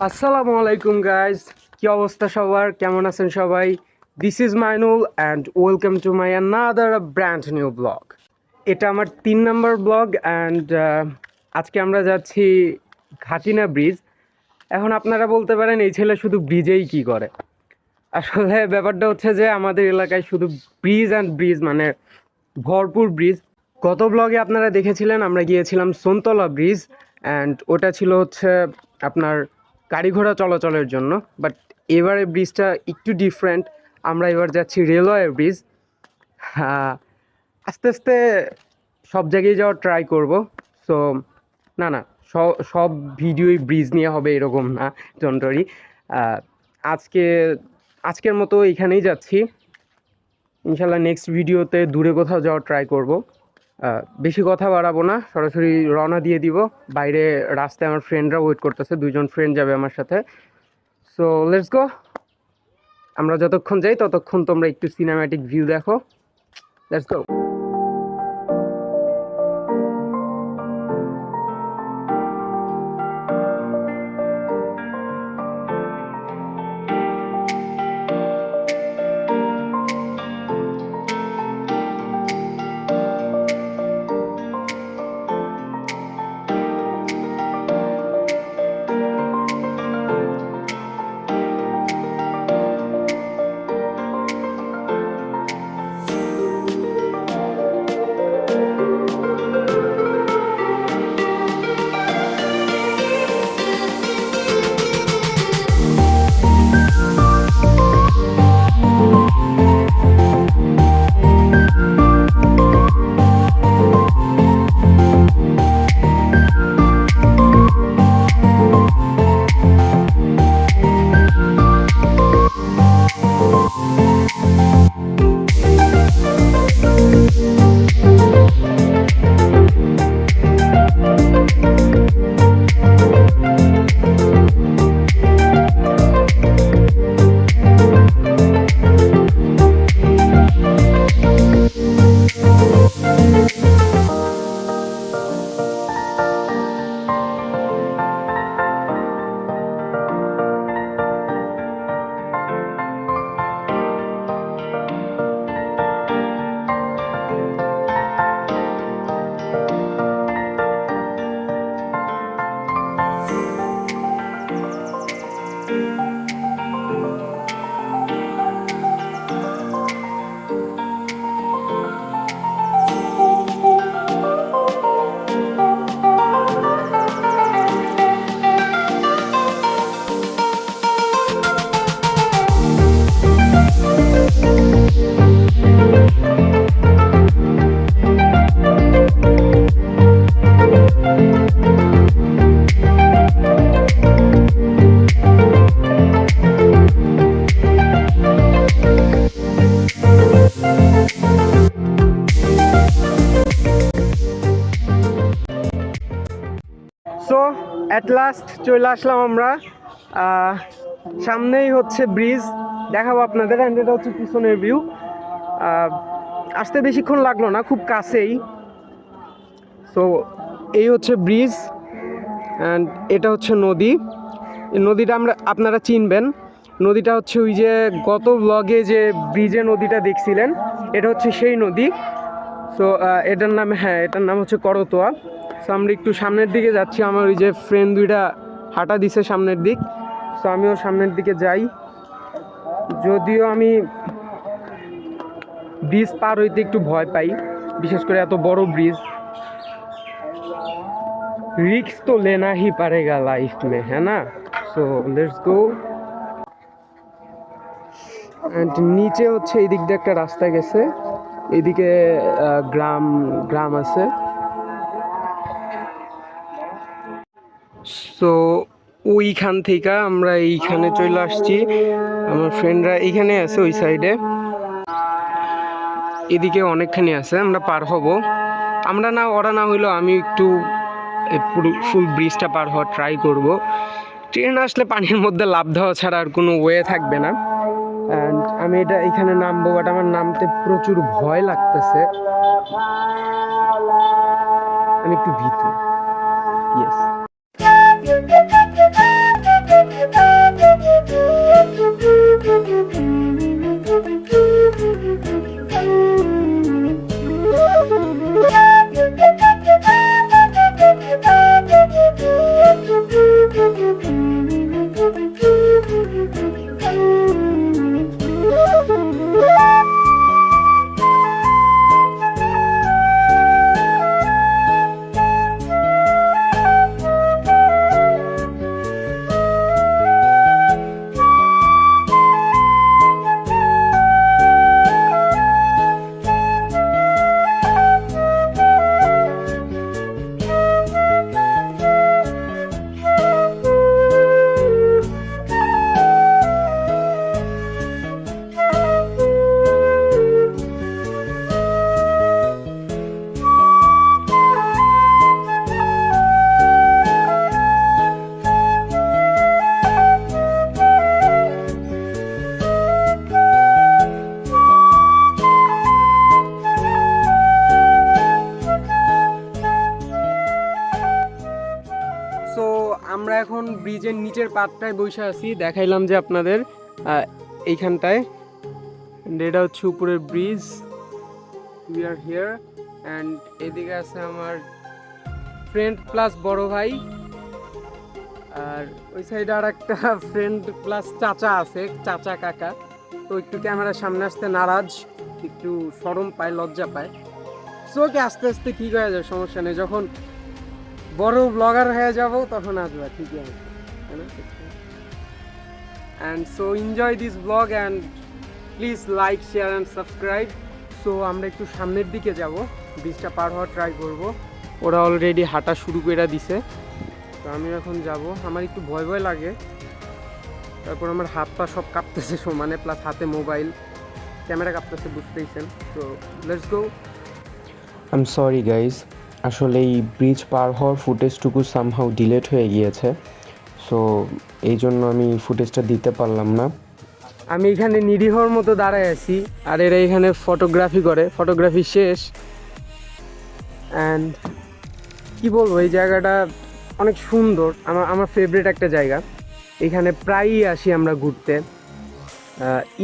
আসসালামু আলাইকুম গাইজ, কি অবস্থা সবার? কেমন আছেন সবাই? This is Mainul and welcome to my another brand new blog. এটা আমার 3 নম্বর ব্লগ অ্যান্ড আজকে আমরা যাচ্ছি ঘাটিনা ব্রিজ। এখন আপনারা বলতে পারেন এই ছেলে শুধু ব্রিজেই কি করে। আসলে ব্যাপারটা হচ্ছে যে আমাদের এলাকায় শুধু ব্রিজ অ্যান্ড ব্রিজ, মানে ভরপুর ব্রিজ। গত ব্লগে আপনারা দেখেছিলেন আমরা গিয়েছিলাম সোনতলা ব্রিজ অ্যান্ড ওটা ছিল হচ্ছে আপনার গাড়ি ঘোড়া চলাচলের জন্য। বাট এবারে ব্রিজটা একটু ডিফারেন্ট, আমরা এবার যাচ্ছি রেলওয়ে ব্রিজ। আস্তে আস্তে সব জায়গায় যাওয়ার ট্রাই করব। সো না সব ভিডিওই ব্রিজ নিয়ে হবে এরকম না, ডোন্ট ওয়ারি। আজকের মতো এখানেই যাচ্ছি। ইনশাল্লাহ নেক্সট ভিডিওতে দূরে কোথাও যাওয়ার ট্রাই করব। বেশি কথা বাড়াবো না, সরাসরি রওনা দিয়ে দিব। বাইরে রাস্তায় আমার ফ্রেন্ডরা ওয়েট করতেছে, 2জন ফ্রেন্ড যাবে আমার সাথে। So let's go. আমরা যতক্ষণ যাই ততক্ষণ তোমরা একটু সিনেম্যাটিক ভিউ দেখো। Let's go. So at last চলে আসলাম আমরা। সামনেই হচ্ছে ব্রিজ, দেখাবো আপনাদের। অ্যান্ড এটা হচ্ছে পিছনের ভিউ। আসতে বেশিক্ষণ লাগলো না, খুব কাছেই। সো এই হচ্ছে ব্রিজ অ্যান্ড এটা হচ্ছে নদী। এই নদীটা আপনারা চিনবেন। নদীটা হচ্ছে ওই যে গত ব্লগে যে ব্রিজে নদীটা দেখছিলেন, এটা হচ্ছে সেই নদী। সো এটার নাম হচ্ছে করতোয়া। সো আমরা একটু সামনের দিকে যাচ্ছি। আমার ওই যে ফ্রেন্ড দুইটা হাঁটা দিছে সামনের দিক, সো আমিও সামনের দিকে যাই। যদিও আমি ব্রিজ পার হইতে একটু ভয় পাই, বিশেষ করে এত বড় ব্রিজ। रिक्स तो लेना ही पड़ेगा लाइफ में, है ना? So let's go. एंड নিচে হচ্ছে এই দিক দিয়ে একটা রাস্তা গেছে, এদিকে গ্রাম আছে। সো ওইখান থেকে আমরা এইখানে চলে আসছি। আমার ফ্রেন্ডরা এইখানে আছে, ওই সাইডে। এদিকে অনেকখানি আছে, আমরা পার হব। ওরা না হইলেও আমি একটু পুরো ফুল ব্রিজটা পার হওয়ার ট্রাই করব। ট্রেন আসলে পানির মধ্যে লাফ দেওয়া ছাড়া আর কোনো ওয়ে থাকবে না। অ্যান্ড আমি এখানে নামবো, বাট আমার নামতে প্রচুর ভয় লাগতেছে। আমি একটু ভীতু। ইয়েস। ব্রিজের নিচের পাটটায় বসে আছি, দেখাইলাম যে আপনাদের এইখানটায়। এটা হচ্ছে উপরের bridge, we are here. And এদিকে আছে আমার ফ্রেন্ড প্লাস বড় ভাই, আর ওই সাইডে আর একটা ফ্রেন্ড প্লাস চাচা আছে, চাচা কাকা। তো একটু ক্যামেরার সামনে আসতে নারাজ, একটু শরম পায়, লজ্জা পায়। চোখে আস্তে আস্তে ঠিক হয়ে যায়, সমস্যা নেই। যখন বড় ব্লগার হয়ে যাব তখন আসবে, ঠিকই আছে। And so enjoy this blog and please like, share and subscribe. So আমরা একটু সামনের দিকে যাব, ব্রিজটা পার হওয়ার ট্রাই করব। ওরা অলরেডি হাঁটা শুরু করে দিছে, তো আমি এখন যাব। আমার একটু ভয় ভয় লাগে, তারপর আমার হাত পা সব কাঁপতেছে সমানে, প্লাস হাতে মোবাইল, ক্যামেরা কাঁপতেছে, বুঝতেইছেন। তো let's go. I am sorry guys, আসলে এই ব্রিজ পার হওয়ার ফুটেজটুকু সামহাউ ডিলেট হয়ে গিয়েছে, সো এই জন্য আমি ফুটেজটা দিতে পারলাম না। আমি এখানে নিরীহর মতো দাঁড়ায় আছি, আর এরা এখানে ফটোগ্রাফি করে, ফটোগ্রাফি শেষ। অ্যান্ড কি বলবো, এই জায়গাটা অনেক সুন্দর, আমার ফেভারিট একটা জায়গা। এখানে প্রায়ই আসি আমরা ঘুরতে।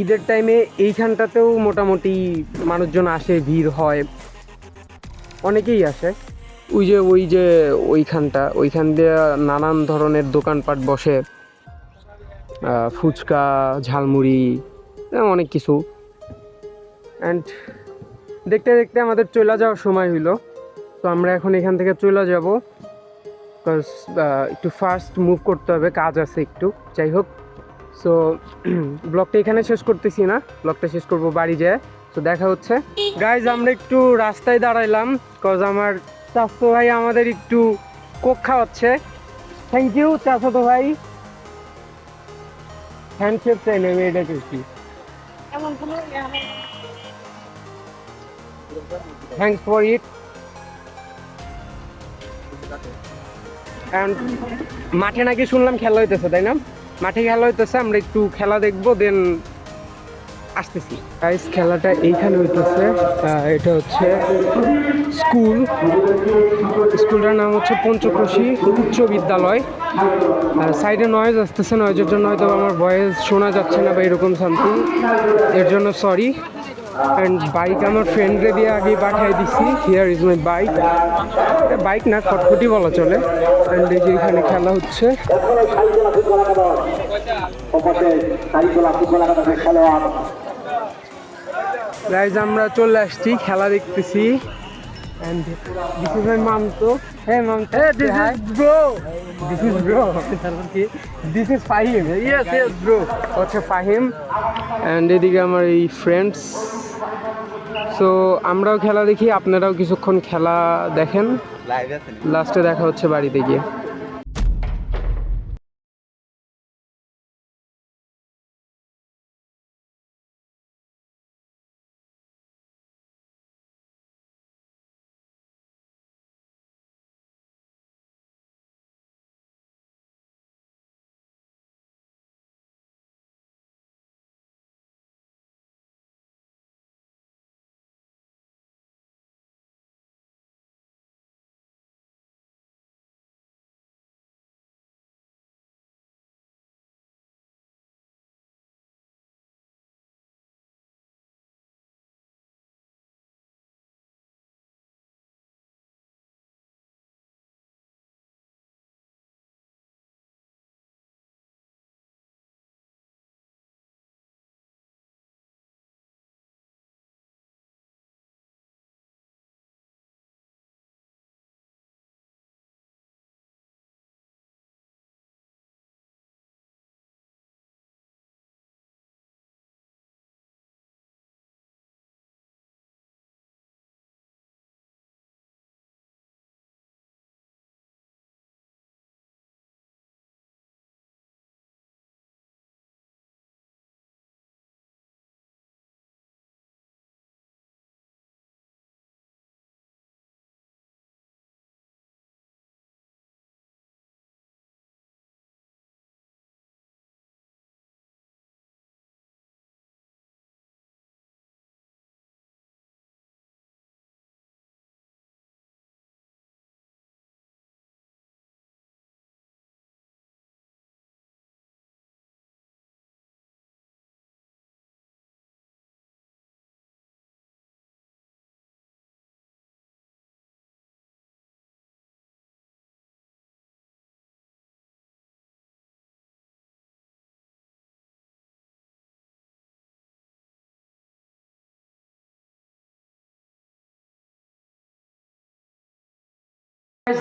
ঈদের টাইমে এইখানটাতেও মোটামুটি মানুষজন আসে, ভিড় হয়, অনেকেই আসে। ওই যে ওইখান দিয়ে নানান ধরনের দোকানপাট বসে, ফুচকা, ঝালমুড়ি, অনেক কিছু। অ্যান্ড দেখতে দেখতে আমাদের চলে যাওয়ার সময় হইলো, তো আমরা এখন এখান থেকে চলে যাব, বিকজ একটু ফাস্ট মুভ করতে হবে, কাজ আছে একটু। যাই হোক, সো ব্লগটা এখানে শেষ করতেছি না, ব্লগটা শেষ করবো বাড়ি যেয়ে। তো দেখা হচ্ছে গাইজ। আমরা একটু রাস্তায় দাঁড়াইলাম, বিকজ আমার চাচাতো ভাই আমাদের একটু কোক খাওয়াচ্ছে। থ্যাংক ইউ চাচাতো ভাই, হ্যান্ডশেক চাই না, আমি এটা করছি। Thanks for it. অ্যান্ড মাঠে নাকি শুনলাম খেলা হইতেছে, তাই না? মাঠে খেলা হইতেছে, আমরা একটু খেলা দেখবো, দেন আসতেছি। গাইস, খেলাটা এইখানে হইতেছে, এটা হচ্ছে স্কুলটার নাম হচ্ছে পঞ্চক্রোশী উচ্চ বিদ্যালয়। সাইডে নয়েজ আসতেছে, নয়েজের জন্য হয়তো আমার ভয়েস শোনা যাচ্ছে না বা এরকম সামথিং, এর জন্য সরি। অ্যান্ড বাইক আমার ফ্রেন্ডরে দিয়ে আগে পাঠিয়ে দিছি, here is my bike. Bike না, খটখটি বলা চলে। অ্যান্ড এই যে এখানে খেলা হচ্ছে। গাইজ, আমরা চলে আসছি, খেলা দেখতেছি। And this is my Mamto. Hey Mamto. Hey, this is bro. This is bro. This is Fahim. Yes, yes, bro. হচ্ছে ফাহিম। অ্যান্ড এদিকে আমার এই ফ্রেন্ডস। সো আমরাও খেলা দেখি, আপনারাও কিছুক্ষণ খেলা দেখেন, লাস্টে দেখা হচ্ছে বাড়িতে গিয়ে।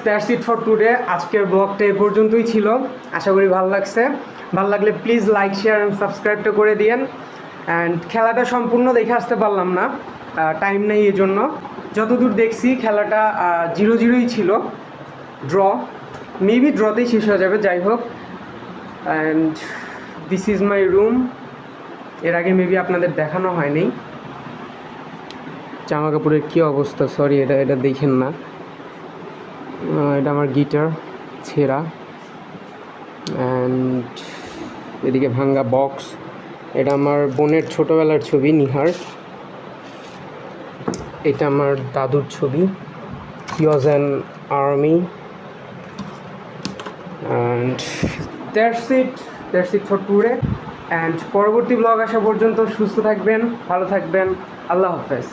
That's it for today. আজকের ব্লগটা এই পর্যন্তই ছিল। আশা করি ভালো লাগছে। ভালো লাগলে প্লিজ লাইক শেয়ার অ্যান্ড সাবস্ক্রাইবটা করে দিয়েন। অ্যান্ড খেলাটা সম্পূর্ণ দেখে আসতে পারলাম না, টাইম নেই, এই জন্য যতদূর দেখছি খেলাটা 0-0ই ছিল, ড্র, মেবি ড্রতেই শেষ হয়ে যাবে, যাই হোক। And this is my room. এর আগে মেবি আপনাদের দেখানো হয়নি জামা কাপড়ের কী অবস্থা, সরি, এটা দেখেন না। এটা আমার গিটার ছেঁড়া, অ্যান্ড এদিকে ভাঙ্গা বক্স। এটা আমার বোনের ছোটোবেলার ছবি, নিহার। এটা আমার দাদুর ছবি, he was an army. And that's it for today. And পরবর্তী ব্লগ আসা পর্যন্ত সুস্থ থাকবেন, ভালো থাকবেন, আল্লাহ হাফেজ।